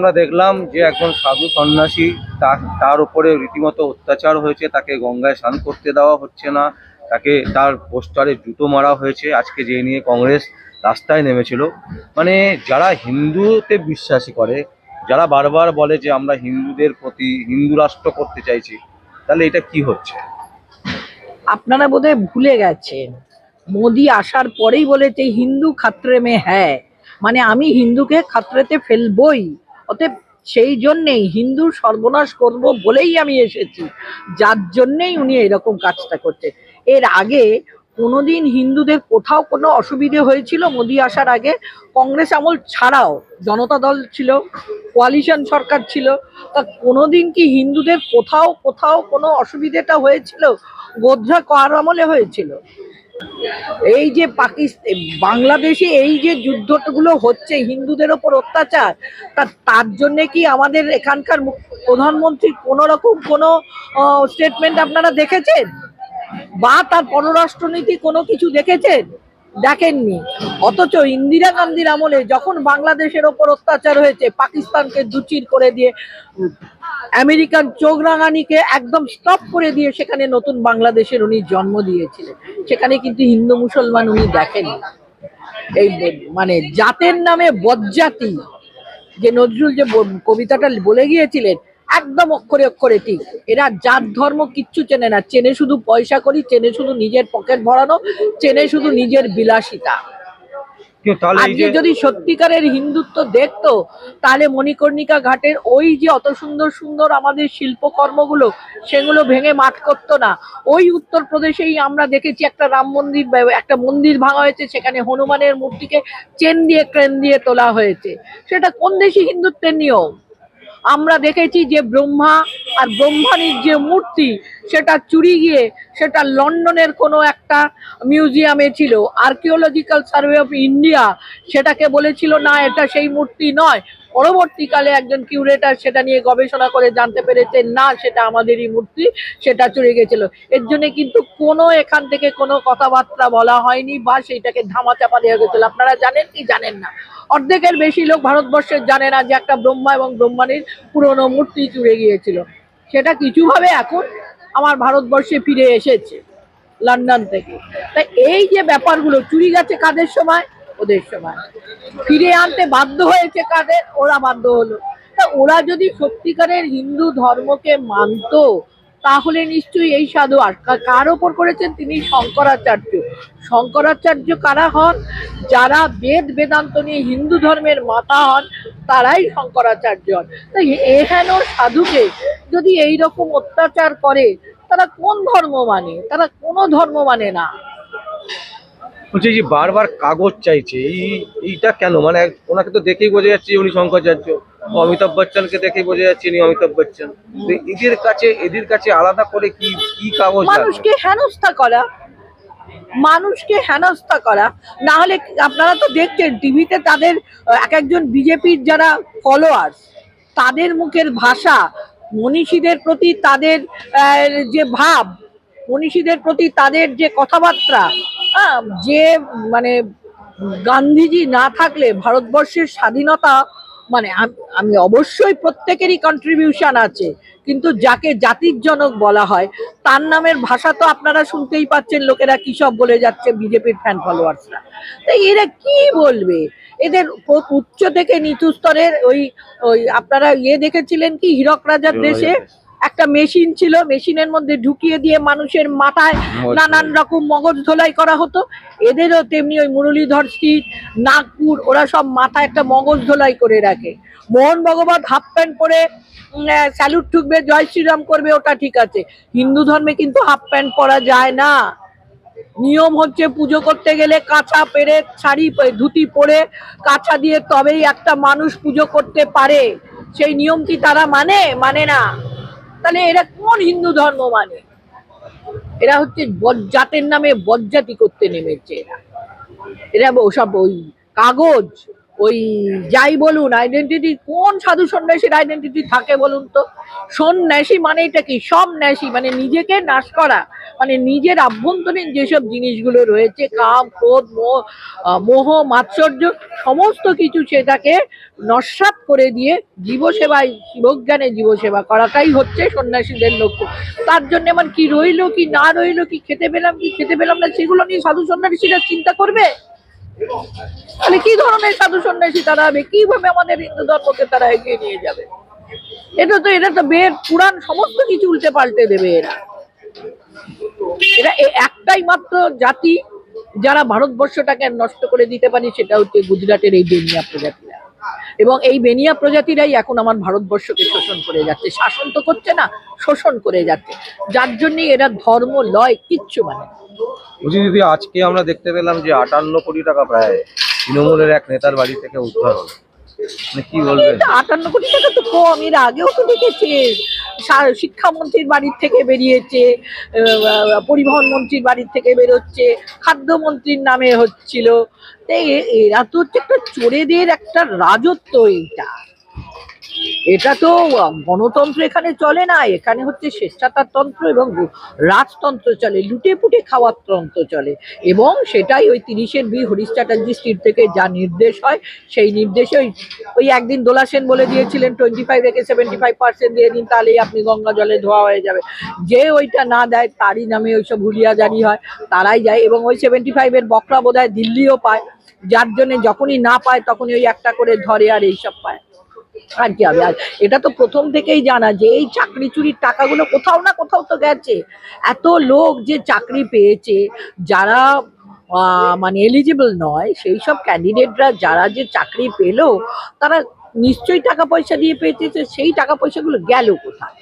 আমরা দেখলাম যে একজন সাধু সন্ন্যাসী তার উপরে রীতিমতো অত্যাচার হয়েছে, তাকে গঙ্গায় স্নান করতে দেওয়া হচ্ছে না, তাকে তার পোস্টারে জুতো মারা হয়েছে, আজকে যে নিয়ে কংগ্রেস রাস্তায় নেমেছিল। মানে যারা হিন্দুতে বিশ্বাসী করে, যারা বারবার বলে যে আমরা হিন্দুদের প্রতি হিন্দু রাষ্ট্র করতে চাইছি, তাহলে এটা কি হচ্ছে? আপনারা বোধহয় ভুলে গেছেন, মোদি আসার পরেই বলেছে হিন্দু খাতরে মে হ্যায়, মানে আমি হিন্দুকে খাতরেতে ফেলবই। অতএব সেই জন্যেই হিন্দু সর্বনাশ করব বলেই আমি এসেছি, যার জন্যেই উনি এরকম কাজটা করছে। এর আগে কোনোদিন হিন্দুদের কোথাও কোনো অসুবিধে হয়েছিল মোদি আসার আগে? কংগ্রেস আমল ছাড়াও জনতা দল ছিল, কোয়ালিশন সরকার ছিল, তা কোনোদিন কি হিন্দুদের কোথাও কোথাও কোনো অসুবিধাটা হয়েছিল? গোধ্রা কার আমলে হয়েছিল? এই যে পাকিস্তান বাংলাদেশে এই যে যুদ্ধগুলো হচ্ছে হিন্দুদের ওপর অত্যাচার, তার জন্য কি আমাদের এখানকার প্রধানমন্ত্রী কোনো রকম কোনো স্টেটমেন্ট আপনারা দেখেছেন? বা তার পররাষ্ট্রনীতি কোনো কিছু দেখেছেন? দেখেননি। অথচ ইন্দিরা গান্ধীর আমলে যখন বাংলাদেশের ওপর অত্যাচার হয়েছে, পাকিস্তানকে দুচির করে দিয়ে, আমেরিকান চোখ রাঙানিকে একদম স্টপ করে দিয়ে সেখানে নতুন বাংলাদেশের উনি জন্ম দিয়েছিলেন। সেখানে কিন্তু হিন্দু মুসলমান উনি দেখেননি। এই মানে জাতের নামে বজ্জাতি, যে নজরুল যে কবিতাটা বলে গিয়েছিলেন, একদম অক্ষরে অক্ষরে ঠিক। এরা জাত ধর্ম কিচ্ছু চেনে না, চেনে শুধু পয়সা করি, চেনে শুধু নিজের পকেট ভরানো, চেনে শুধু নিজের বিলাসিতা। আজকে যদি সত্যিকারের হিন্দুত্ব দেখতো, তাহলে মণিকর্ণিকা ঘাটের ওই যে অত সুন্দর সুন্দর আমাদের শিল্পকর্মগুলো, সেগুলো ভেঙে মাঠ করতো না। ওই উত্তরপ্রদেশেই আমরা দেখেছি একটা রাম মন্দির, একটা মন্দির ভাঙা হয়েছে, সেখানে হনুমানের মূর্তিকে চেন দিয়ে ক্রেন দিয়ে তোলা হয়েছে। সেটা কোন দেশি হিন্দুত্বের নিয়ম? আমরা দেখেছি যে ব্রহ্মা আর ব্রহ্মাণীর যে মূর্তি, সেটা চুরি গিয়ে সেটা লন্ডনের কোনো একটা মিউজিয়ামে ছিল। আর্কিওলজিক্যাল সার্ভে অফ ইন্ডিয়া সেটাকে বলেছিল না, এটা সেই মূর্তি নয়। পরবর্তীকালে একজন কিউরেটার সেটা নিয়ে গবেষণা করে জানতে পেরেছে না, সেটা আমাদেরই মূর্তি, সেটা চুরি গেছিল। এর জন্য কিন্তু কোনো এখান থেকে কোনো কথাবার্তা বলা হয়নি বা সেইটাকে ধামাচাপা দেওয়া গেছিল। আপনারা জানেন কি জানেন না? অর্ধেকের বেশি লোক ভারতবর্ষের জানে না যে একটা ব্রহ্মা এবং ব্রহ্মাণীর পুরনো মূর্তি চুরে গিয়েছিল। সেটা কিছুভাবে এখন আমার ভারতবর্ষে ফিরে এসেছে লন্ডন থেকে। তাই এই যে ব্যাপারগুলো চুরি গেছে কাদের সময়? ওদের সময়। ফিরে আনতে বাধ্য হয়েছে কাদের? ওরা বাধ্য হলো। তা ওরা যদি সত্যিকারের হিন্দু ধর্মকে মানত, তাহলে নিশ্চয়ই এই সাধু আর কার ওপর করেছেন? তিনি শঙ্করাচার্য। শঙ্করাচার্য কারা হন? যারা বেদ বেদান্ত নিয়ে হিন্দু ধর্মের মাতা হন, তারাই শঙ্করাচার্য হন। তাই এহেন সাধুকে যদি এইরকম অত্যাচার করে, তারা কোন ধর্ম মানে? তারা কোনো ধর্ম মানে না। বলছি যে বারবার কাগজ চাইছে, এইটা কেন? মানে ওনাকে তো দেখেই বোঝা যাচ্ছে উনি শঙ্করাচার্য, অমিতাভ বচ্চনকে দেখেই বোঝা যাচ্ছে উনি অমিতাভ বচ্চন। এদের কাছে আলাদা করে কি কি কাগজ? মানুষকে হেনস্থা করা, মানুষকে হেনস্থা করা। না হলে আপনারা তো দেখছেন টিভিতে তাদের এক একজন বিজেপির যারা ফলোয়ার্স, তাদের মুখের ভাষা, মনীষীদের প্রতি তাদের যে ভাব, মনীষীদের প্রতি তাদের যে কথাবার্তা, যে মানে গান্ধীজি না থাকলে ভারতবর্ষের স্বাধীনতা, মানে আমি অবশ্যই প্রত্যেকেরই কন্ট্রিবিউশন আছে, কিন্তু যাকে জাতির জনক বলা হয় তার নামের ভাষা তো আপনারা শুনতেই পাচ্ছেন, লোকেরা কি সব বলে যাচ্ছে বিজেপির ফ্যান ফলোয়ার্সরা। তাই এরা কি বলবে? এদের উচ্চ থেকে নিচু স্তরের ওই ওই আপনারা দেখেছিলেন কি হীরক রাজার দেশে একটা মেশিন ছিল, মেশিনের মধ্যে ঢুকিয়ে দিয়ে মানুষের মাথায় নানান রকম মগজ ধোলাই করা হতো। এদেরও তেমনি ওই মুরলীধর স্ট্রিট, নাগপুর, ওরা সব মাথায় একটা মগজ ধোলাই করে রাখে। মোহন ভগবত হাফ প্যান্ট পরে স্যালুট ঠুকবে, জয় শ্রীরাম করবে, ওটা ঠিক আছে। হিন্দু ধর্মে কিন্তু হাফ প্যান্ট পরা যায় না। নিয়ম হচ্ছে পুজো করতে গেলে কাঁচা পেরে শাড়ি ধুতি পরে কাঁচা দিয়ে তবেই একটা মানুষ পুজো করতে পারে। সেই নিয়ম কি তারা মানে? মানে না। তাহলে এরা কোন হিন্দু ধর্ম মানে? এরা হচ্ছে বজ্জাতের নামে বজ্জাতি করতে নেমেছে। এরা ওসব ওই কাগজ, ওই যাই বলুন আইডেন্টিটি, কোন সাধু সন্ন্যাসীর আইডেন্টিটি থাকে বলুন তো? সন্ন্যাসী মানে এটা কি? সব ন্যাসী মানে নিজেকে নাশ করা, মানে নিজের আভ্যন্তরীণ যেসব জিনিসগুলো রয়েছে, কাম ক্রোধ মোহ মাৎসর্য, সমস্ত কিছু সেটাকে নস্যাৎ করে দিয়ে জীবসেবায়, শিবজ্ঞানে জীবসেবা করাটাই হচ্ছে সন্ন্যাসীদের লক্ষ্য। তার জন্য আমার কি রইলো কি না রইলো, কি খেতে পেলাম কি খেতে পেলাম না, সেগুলো নিয়ে সাধু সন্ন্যাসীরা চিন্তা করবে? তাহলে কি ধরনের সাধু সন্ন্যাসী তারা হবে? কিভাবে আমাদের হিন্দু ধর্মকে তারা এগিয়ে নিয়ে যাবে? এটা তো বেদ পুরাণ সমস্ত কিছু উল্টে পাল্টে দেবে এরা। এরা একটাই মাত্র জাতি যারা ভারতবর্ষটাকে নষ্ট করে দিতে পারে, সেটা হচ্ছে গুজরাটের এই বেনিয়া প্রজাতিরা। এবং এই বেনিয়া প্রজাতিরাই এখন আমার ভারতবর্ষকে শোষণ করে যাচ্ছে। শাসন তো করছে না, শোষণ করে যাচ্ছে, যার জন্য এরা ধর্ম লয় কিচ্ছু মানে না। বলছি দিদি, আজকে আমরা দেখতে পেলাম যে 58 কোটি টাকা প্রায় তৃণমূলের এক নেতার বাড়ি থেকে উদ্ধার হলো, মানে কি বলবেন? 58 কোটি টাকা তো কম, এর আগেও তো দেখেছি শিক্ষামন্ত্রীর বাড়ির থেকে বেরিয়েছে, পরিবহন মন্ত্রীর বাড়ির থেকে বেরোচ্ছে, খাদ্যমন্ত্রীর নামে হচ্ছিল। এরা তো হচ্ছে একটা চোরেদের একটা রাজত্ব। এটা তো গণতন্ত্র এখানে চলে না, এখানে হচ্ছে স্বেচ্ছাচারতন্ত্র এবং রাজতন্ত্র চলে, লুটে পুটে খাওয়ার তন্ত্র চলে। এবং সেটাই ওই 30-এর হরিশ চ্যাটার্জি স্ট্রিট থেকে যা নির্দেশ হয়, সেই নির্দেশে ওই একদিন দোলা সেন বলে দিয়েছিলেন 25 রেখে 75% দিয়ে দিন, তাহলেই আপনি গঙ্গা জলে ধোয়া হয়ে যাবে। যে ওইটা না দেয় তারই নামে ওইসব হুলিয়া জারি হয়, তারাই যায়। এবং ওই 75-এর বকরা বোধহয় দিল্লিও পায়, যার জন্য যখনই না পায় তখনই ওই একটা করে ধরে আর এইসব পায়। আর কি হবে? আর এটা তো প্রথম থেকেই জানা যে এই চাকরি চুরির টাকাগুলো কোথাও না কোথাও তো গেছে। এত লোক যে চাকরি পেয়েছে, যারা মানে এলিজিবল নয়, সেই সব ক্যান্ডিডেটরা যারা যে চাকরি পেলো, তারা নিশ্চয়ই টাকা পয়সা দিয়ে পেয়েছে, সেই টাকা পয়সাগুলো গেল কোথায়?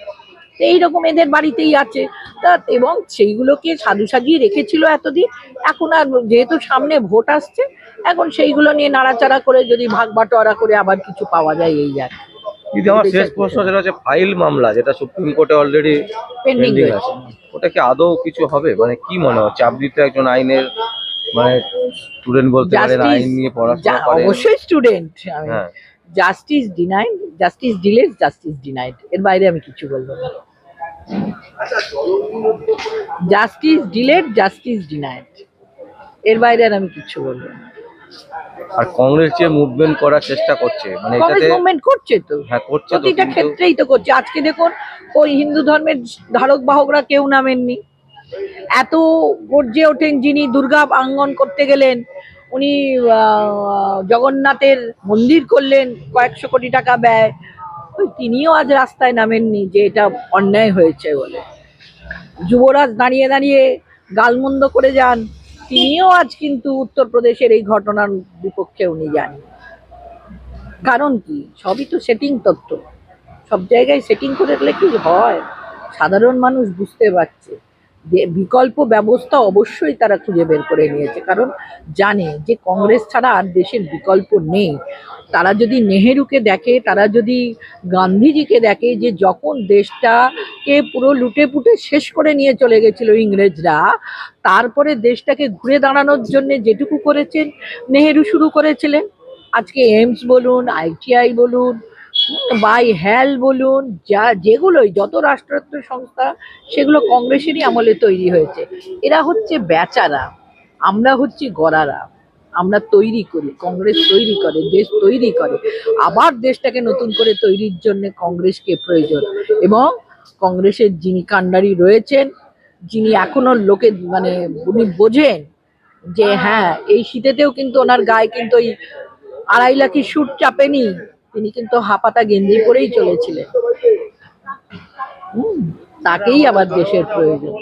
এইরকম এদের বাড়িতেই আছে। তা এবং সেইগুলোকে সাধু সাজিয়ে রেখেছিল এতদিন। এখন আর যেহেতু সামনে ভোট আসছে, এখন সেইগুলো নিয়ে নাড়াচাড়া করে যদি ভাগ বাটোয়ারা করে আবার কিছু পাওয়া যায়, এই আর দিদি, আমার শেষ প্রশ্ন যেটা হচ্ছে ফাইল মামলা, যেটা সুপ্রিম কোর্টে অলরেডি পেন্ডিং পেন্ডিং রয়েছে। আছে, ওটা কি আদৌ কিছু হবে? মানে কি মনে হচ্ছে? আপনি তো একজন আইনের মানে স্টুডেন্ট বলতে পারেন, জাস্টিস, আইন নিয়ে পড়াশোনা করেন। অবশ্যই স্টুডেন্ট আমি। হ্যাঁ, justice denied, justice delayed, justice denied, এর বাইরে আমি কিছু বলবো না। জাস্টিস ডিলেড, জাস্টিস ডিনাইড, এর বাইরে আর আমি কিছু বলবো না। আর কংগ্রেস যে মুভমেন্ট করার চেষ্টা করছে, মানে কংগ্রেস এটাতে মুভমেন্ট করছে তো, হ্যাঁ করছে তো, প্রতিটা কিন্তু ক্ষেত্রেই তো করছে। আজকে দেখুন, ওই হিন্দু ধর্মের ধারক বাহকরা কেউ নামেননি। এত গর্জে ওঠেন যিনি দুর্গা আঙ্গন করতে গেলেন, উনি জগন্নাথের মন্দির করলেন, কয়েকশো কোটি টাকা ব্যয়, ওই তিনিও আজ রাস্তায় নামেননি যে এটা অন্যায় হয়েছে বলে। যুবরাজ দাঁড়িয়ে দাঁড়িয়ে গালমন্দ করে যান, তিনিও আজ কিন্তু উত্তরপ্রদেশের এই ঘটনার বিপক্ষে উনি যান। কারণ কি? সবই তো সেটিং তত্ত্ব। সব জায়গায় সেটিং করে গেলে কি হয়? সাধারণ মানুষ বুঝতে পারছে যে বিকল্প ব্যবস্থা অবশ্যই তারা খুঁজে বের করে নিয়েছে, কারণ জানে যে কংগ্রেস ছাড়া আর দেশের বিকল্প নেই। তারা যদি নেহেরুকে দেখে, তারা যদি গান্ধীজিকে দেখে, যে যখন দেশটাকে পুরো লুটে পুটে শেষ করে নিয়ে চলে গেছিল ইংরেজরা, তারপরে দেশটাকে ঘুরে দাঁড়ানোর জন্য যেটুকু করেছেন নেহেরু শুরু করেছিলেন। আজকে এইমস বলুন, ITI বলুন, বাই হ্যাল বলুন, যেগুলোই যত রাষ্ট্রায়ত্ত সংস্থা, সেগুলো কংগ্রেসেরই আমলে তৈরি হয়েছে। এরা হচ্ছে বেচারা, আমরা হচ্ছি গড়ারা। আমরা তৈরি করি, কংগ্রেস তৈরি করে, দেশ তৈরি করে। আবার দেশটাকে নতুন করে তৈরির জন্য কংগ্রেসকে প্রয়োজন। এবং কংগ্রেসের যিনি কাণ্ডারি রয়েছেন, যিনি এখনো লোকে মানে উনি বোঝেন যে হ্যাঁ, এই শীতেতেও কিন্তু ওনার গায়ে কিন্তু ওই 2.5 লাখি সুট চাপেনি, তিনি কিন্তু হাফাতা গেঞ্জি পরেই চলেছিলেন। তাকেই আবার দেশের প্রয়োজন।